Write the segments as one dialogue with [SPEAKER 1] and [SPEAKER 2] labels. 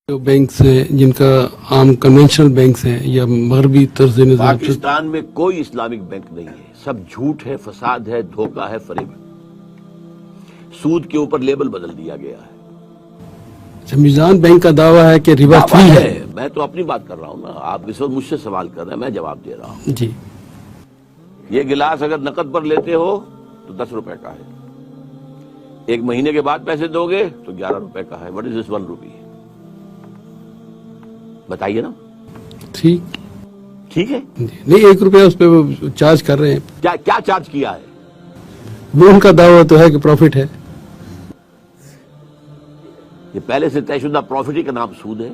[SPEAKER 1] جو بینکس ہیں جن کا عام کنونشنل بینکس ہیں یا مغربی طرز نظام
[SPEAKER 2] پاکستان میں کوئی اسلامک بینک نہیں ہے، سب جھوٹ ہے، فساد ہے، دھوکہ ہے، فریب ہے۔ سود کے اوپر لیبل بدل دیا گیا ہے۔
[SPEAKER 1] میزان بینک کا دعویٰ ہے کہ ربا فری ہے۔
[SPEAKER 2] میں تو اپنی بات کر رہا ہوں نا، آپ اس وقت مجھ سے سوال کر رہے ہیں، میں جواب دے رہا ہوں۔
[SPEAKER 1] جی،
[SPEAKER 2] یہ گلاس اگر نقد پر لیتے ہو تو 10 روپے کا ہے، 1 مہینے کے بعد پیسے دو گے تو 11 روپے کا ہے۔ وٹ از دس 1 روپی؟ بتائیے نا۔ ٹھیک ہے
[SPEAKER 1] جی، نہیں 1 روپیہ اس پہ وہ چارج کر رہے ہیں۔
[SPEAKER 2] کیا چارج کیا ہے؟
[SPEAKER 1] وہ ان کا دعویٰ تو ہے کہ پروفٹ ہے۔
[SPEAKER 2] یہ پہلے سے طے شدہ پروفٹ ہی کا نام سود ہے،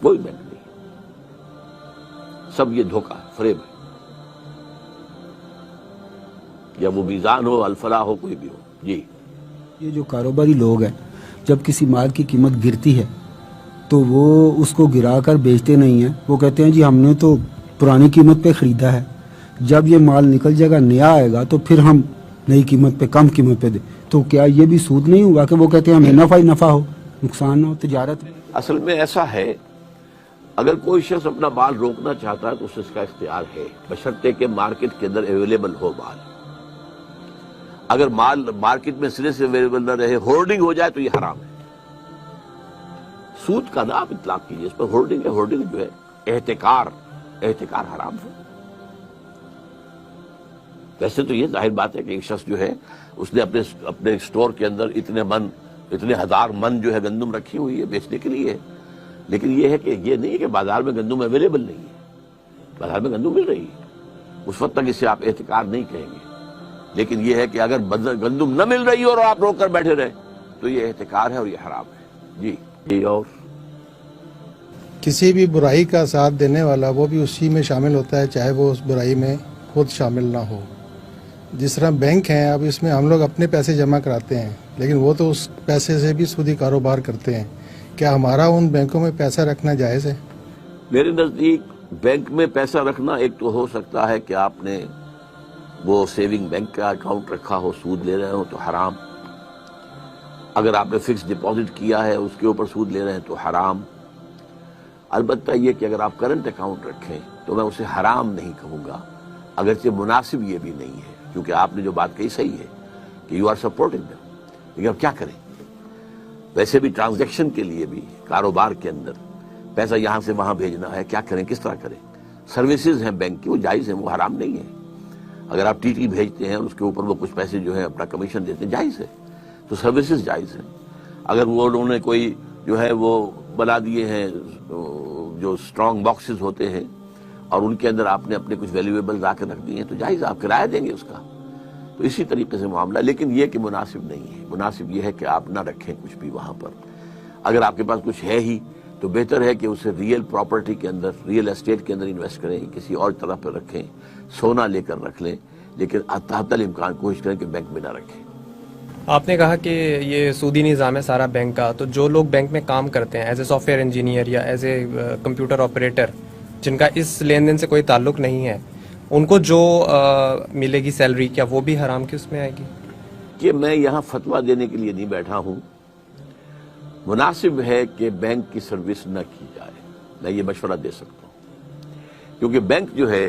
[SPEAKER 2] کوئی بینک نہیں، سب یہ دھوکہ ہے، فریب ہے، یا وہ میزان ہو، الفلاح ہو، کوئی بھی ہو۔ جی،
[SPEAKER 3] یہ جو کاروباری لوگ ہیں جب کسی مال کی قیمت گرتی ہے تو وہ اس کو گرا کر بیچتے نہیں ہیں، وہ کہتے ہیں جی ہم نے تو پرانی قیمت پہ خریدا ہے، جب یہ مال نکل جائے گا، نیا آئے گا تو پھر ہم نئی قیمت پہ، کم قیمت پہ دیں۔ تو کیا یہ بھی سود نہیں ہوا کہ وہ کہتے ہیں ہمیں نفع ہی نفع ہو، نقصان نہ ہو تجارت میں؟
[SPEAKER 2] اصل میں ایسا ہے، اگر کوئی شخص اپنا مال روکنا چاہتا ہے تو اس کا اختیار ہے، بشرطے کہ مارکیٹ کے اندر اویلیبل ہو مال۔ اگر مال مارکیٹ میں سرے سے اویلیبل نہ رہے، ہولڈنگ ہو جائے تو یہ حرام ہے۔ سود کا نہ آپ اطلاق کیجیے، اس پر ہولڈنگ ہے، ہولڈنگ جو ہے احتکار حرام ہے۔ ویسے تو یہ ظاہر بات ہے کہ ایک شخص جو ہے اس نے اپنے اسٹور کے اندر اتنے ہزار من جو ہے گندم رکھی ہوئی ہے بیچنے کے لیے، لیکن یہ ہے کہ یہ نہیں کہ بازار میں گندم اویلیبل نہیں ہے، بازار میں گندم مل رہی ہے، اس وقت تک اسے آپ احتکار نہیں کہیں گے۔ لیکن یہ ہے کہ اگر گندم نہ مل رہی ہو اور آپ روک کر بیٹھے رہے تو یہ احتکار ہے اور یہ حرام ہے۔ جی، اور
[SPEAKER 4] کسی بھی برائی کا ساتھ دینے والا وہ بھی اسی میں شامل ہوتا ہے، چاہے وہ اس برائی میں خود شامل نہ ہو۔ جس طرح بینک ہیں، اب اس میں ہم لوگ اپنے پیسے جمع کراتے ہیں، لیکن وہ تو اس پیسے سے بھی سودی کاروبار کرتے ہیں۔ کیا ہمارا ان بینکوں میں پیسہ رکھنا جائز ہے؟
[SPEAKER 2] میرے نزدیک بینک میں پیسہ رکھنا ایک تو ہو سکتا ہے کہ آپ نے وہ سیونگ بینک کا اکاؤنٹ رکھا ہو، سود لے رہے ہو تو حرام۔ اگر آپ نے فکس ڈپازٹ کیا ہے، اس کے اوپر سود لے رہے ہیں تو حرام۔ البتہ یہ کہ اگر آپ کرنٹ اکاؤنٹ رکھیں تو میں اسے حرام نہیں کہوں گا، اگرچہ مناسب یہ بھی نہیں ہے، کیونکہ آپ نے جو بات کہی صحیح ہے کہ یو آر سپورٹنگ دیم، لیکن اب کیا کریں؟ ویسے بھی ٹرانزیکشن کے لیے بھی کاروبار کے اندر پیسہ یہاں سے وہاں بھیجنا ہے، کیا کریں، کس طرح کریں؟ سروسز ہیں بینک کی، وہ جائز ہیں، وہ حرام نہیں ہے۔ اگر آپ ٹی ٹی بھیجتے ہیں اور اس کے اوپر وہ کچھ پیسے جو ہے اپنا کمیشن دیتے ہیں، جائز ہے، تو سروسز جائز ہیں۔ اگر وہ انہوں نے کوئی جو ہے وہ بنا دیے ہیں جو اسٹرانگ باکسز ہوتے ہیں اور ان کے اندر آپ نے اپنے کچھ ویلیویبل لا کے رکھ دیے ہیں تو جائز، آپ کرایہ دیں گے اس کا۔ تو اسی طریقے سے معاملہ، لیکن یہ کہ مناسب نہیں ہے۔ مناسب یہ ہے کہ آپ نہ رکھیں کچھ بھی وہاں پر۔ اگر آپ کے پاس کچھ ہے ہی تو بہتر ہے کہ اسے ریئل پراپرٹی کے اندر، ریئل اسٹیٹ کے اندر انویسٹ کریں، کسی اور طرح پہ رکھیں، سونا لے کر رکھ لیں، لیکن تحت الامکان کوشش کریں کہ بینک میں نہ رکھیں۔
[SPEAKER 5] آپ نے کہا کہ یہ سودی نظام ہے سارا بینک کا، تو جو لوگ بینک میں کام کرتے ہیں as a soft where engineer یا ایز اے کمپیوٹر آپریٹر، جن کا اس لین دین سے کوئی تعلق نہیں ہے، ان کو جو ملے گی سیلری، کیا وہ بھی حرام کی اس میں آئے گی؟
[SPEAKER 2] کہ میں یہاں فتویٰ دینے کے لیے نہیں بیٹھا ہوں، مناسب ہے کہ بینک کی سروس نہ کی جائے، میں یہ مشورہ دے سکتا ہوں، کیونکہ بینک جو ہے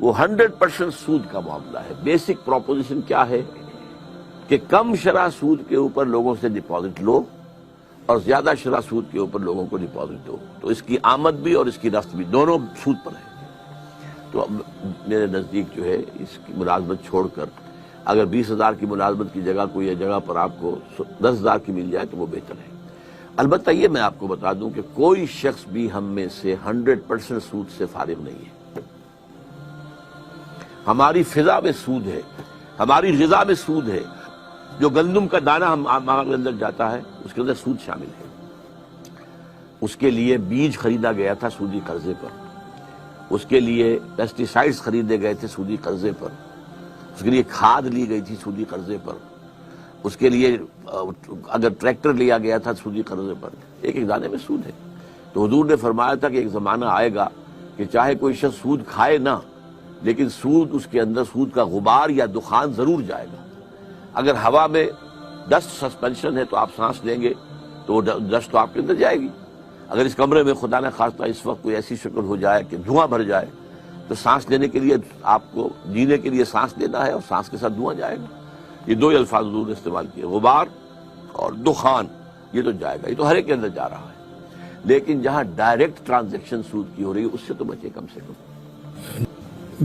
[SPEAKER 2] وہ 100% سود کا معاملہ ہے۔ بیسک پروپوزیشن کیا ہے کہ کم شرح سود کے اوپر لوگوں سے ڈپازٹ لو اور زیادہ شرح سود کے اوپر لوگوں کو ڈپازٹ دو، تو اس کی آمد بھی اور اس کی رفت بھی دونوں سود پر ہے۔ تو میرے نزدیک جو ہے اس کی ملازمت چھوڑ کر اگر 20,000 کی ملازمت کی جگہ کوئی جگہ پر آپ کو 10,000 کی مل جائے تو وہ بہتر ہے۔ البتہ یہ میں آپ کو بتا دوں کہ کوئی شخص بھی ہم میں سے 100% سود سے فارغ نہیں ہے۔ ہماری فضا میں سود ہے، ہماری غذا میں سود ہے، جو گندم کا دانہ ہمارے اندر جاتا ہے اس کے اندر سود شامل ہے۔ اس کے لیے بیج خریدا گیا تھا سودی قرضے پر، اس کے لیے پیسٹی سائیڈز خریدے گئے تھے سودی قرضے پر، اس کے لیے کھاد لی گئی تھی سودی قرضے پر، اس کے لیے اگر ٹریکٹر لیا گیا تھا سودی قرضے پر، ایک ایک دانے میں سود ہے۔ تو حضور نے فرمایا تھا کہ ایک زمانہ آئے گا کہ چاہے کوئی شخص سود کھائے نہ، لیکن سود اس کے اندر، سود کا غبار یا دخان ضرور جائے گا۔ اگر ہوا میں ڈسٹ سسپینشن ہے تو آپ سانس لیں گے تو ڈسٹ تو آپ کے اندر جائے گی. اگر اس کمرے میں خدا نہ خواستہ اس وقت کوئی ایسی شکل ہو جائے کہ دھواں بھر جائے تو سانس لینے کے لیے آپ کو جینے کے لیے سانس لینا ہے اور سانس کے ساتھ دھواں جائے گا. یہ دو ہی الفاظ حضور نے استعمال کیے, غبار اور دخان. یہ تو جائے گا, یہ تو ہر ایک کے اندر جا رہا ہے. لیکن جہاں ڈائریکٹ ٹرانزیکشن سود کی ہو رہی ہے اس سے تو بچے کم سے کم.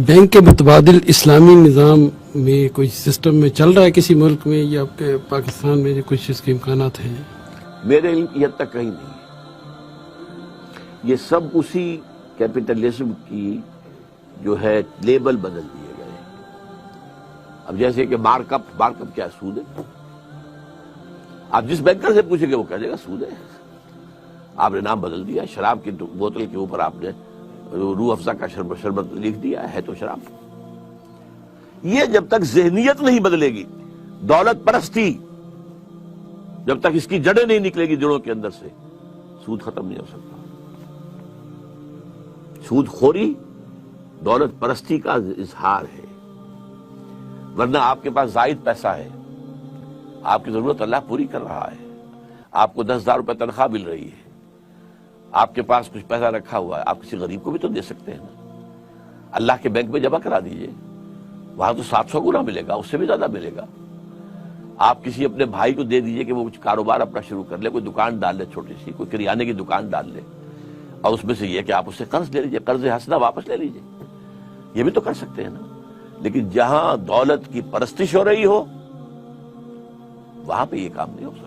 [SPEAKER 1] بینک کے متبادل اسلامی نظام میں کوئی سسٹم میں چل رہا ہے کسی ملک میں, یا آپ کے پاکستان میں کچھ اس کے امکانات ہیں؟
[SPEAKER 2] میرے علم کی حد تک کہیں نہیں ہے. یہ سب اسی کیپٹلزم کی جو ہے لیبل بدل دیے گئے. اب جیسے کہ مارک اپ کیا سود ہے؟ آپ جس بینکر سے پوچھیں گے وہ کہہ دے گا سود ہے. آپ نے نام بدل دیا, شراب کی بوتل کے اوپر آپ نے روح افزا کا شربت لکھ دیا ہے تو شراب. یہ جب تک ذہنیت نہیں بدلے گی, دولت پرستی جب تک اس کی جڑیں نہیں نکلے گی جڑوں کے اندر سے, سود ختم نہیں ہو سکتا. سود خوری دولت پرستی کا اظہار ہے. ورنہ آپ کے پاس زائد پیسہ ہے, آپ کی ضرورت اللہ پوری کر رہا ہے, آپ کو 10,000 روپے تنخواہ مل رہی ہے, آپ کے پاس کچھ پیسہ رکھا ہوا ہے, آپ کسی غریب کو بھی تو دے سکتے ہیں نا. اللہ کے بینک میں جمع کرا دیجئے, وہاں تو 700 گنا ملے گا, اس سے بھی زیادہ ملے گا. آپ کسی اپنے بھائی کو دے دیجئے کہ وہ کچھ کاروبار اپنا شروع کر لے, کوئی دکان ڈال لے چھوٹی سی, کوئی کریانے کی دکان ڈال لے, اور اس میں سے یہ کہ آپ اس سے قرض لے لیجئے, قرض حسنہ واپس لے لیجئے. یہ بھی تو کر سکتے ہیں نا. لیکن جہاں دولت کی پرستش ہو رہی ہو وہاں پہ یہ کام نہیں ہو سکتا.